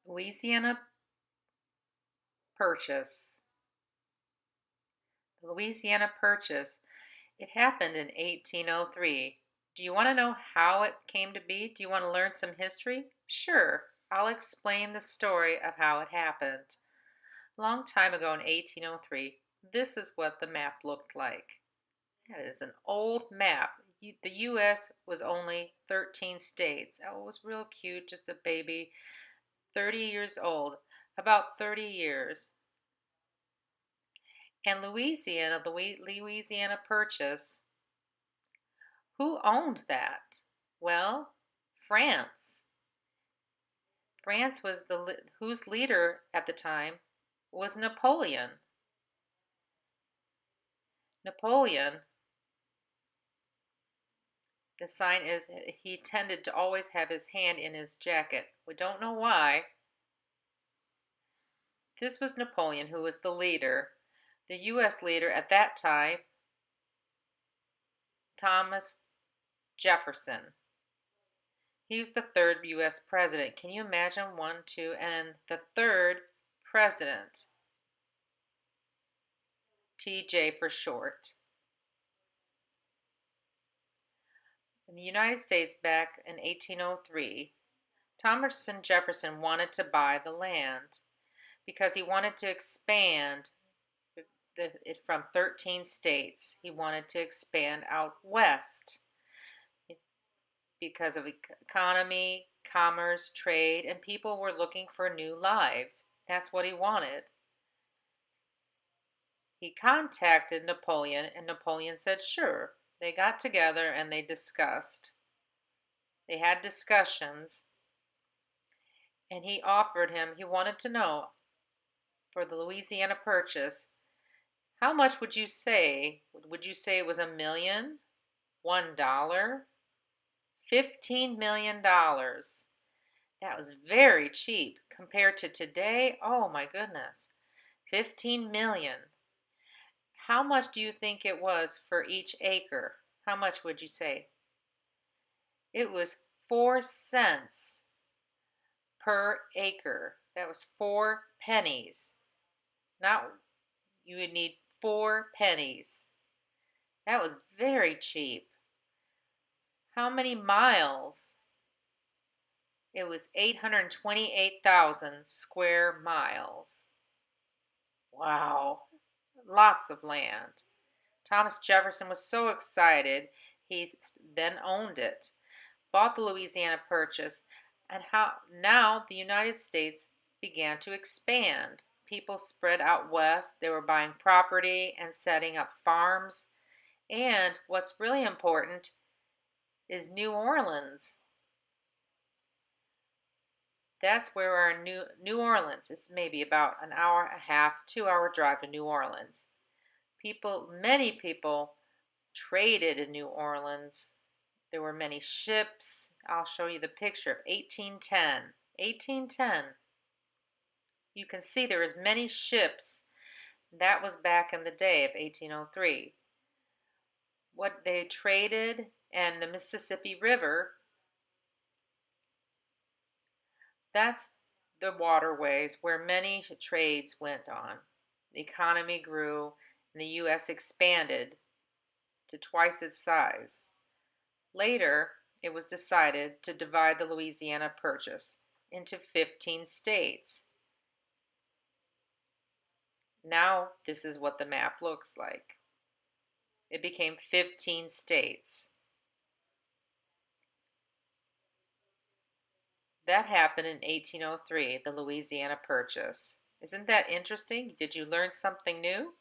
Louisiana Purchase. The Louisiana Purchase. It happened in 1803. Do you want to know how it came to be? Do you want to learn some history? Sure, I'll explain the story of how it happened. A long time ago in 1803, this is what the map looked like. That is an old map. The U.S. was only 13 states. Oh, it was real cute, just a baby, 30 years old, about 30 years. And Louisiana, the Louisiana Purchase, who owned that? Well, France. France was whose leader at the time was Napoleon. Napoleon, the sign is he tended to always have his hand in his jacket. We don't know why. This was Napoleon, who was the leader. The U.S. leader at that time, Thomas Jefferson. He was the third U.S. president. Can you imagine? One, two, and the third president. TJ for short. In the United States back in 1803, Thomas Jefferson wanted to buy the land because he wanted to expand it from 13 states. He wanted to expand out west because of economy, commerce, trade, and people were looking for new lives. That's what he wanted. He contacted Napoleon, and Napoleon said, sure. They got together and they discussed. They had discussions, and he offered him, he wanted to know for the Louisiana Purchase, how much would you say? Would you say it was $1,000,000? $1? $15 million. That was very cheap compared to today. Oh my goodness. 15 million. How much do you think it was for each acre? How much would you say? It was 4 cents per acre. That was 4 pennies. Now you would need 4 pennies. That was very cheap. How many miles? It was 828,000 square miles. Wow, lots of land. Thomas Jefferson was so excited, he then owned it, bought the Louisiana Purchase, and how now the United States began to expand. People spread out west. They were buying property and setting up farms. And what's really important is New Orleans. That's where our New Orleans. It's maybe about an hour and a half, 2 hour drive to New Orleans. Many people traded in New Orleans. There were many ships. I'll show you the picture of 1810. 1810. You can see there was many ships. That was back in the day of 1803. What they traded, and the Mississippi River, that's the waterways where many trades went on. The economy grew and the U.S. expanded to twice its size. Later, it was decided to divide the Louisiana Purchase into 15 states. Now, this is what the map looks like. It became 15 states. That happened in 1803, the Louisiana Purchase. Isn't that interesting? Did you learn something new?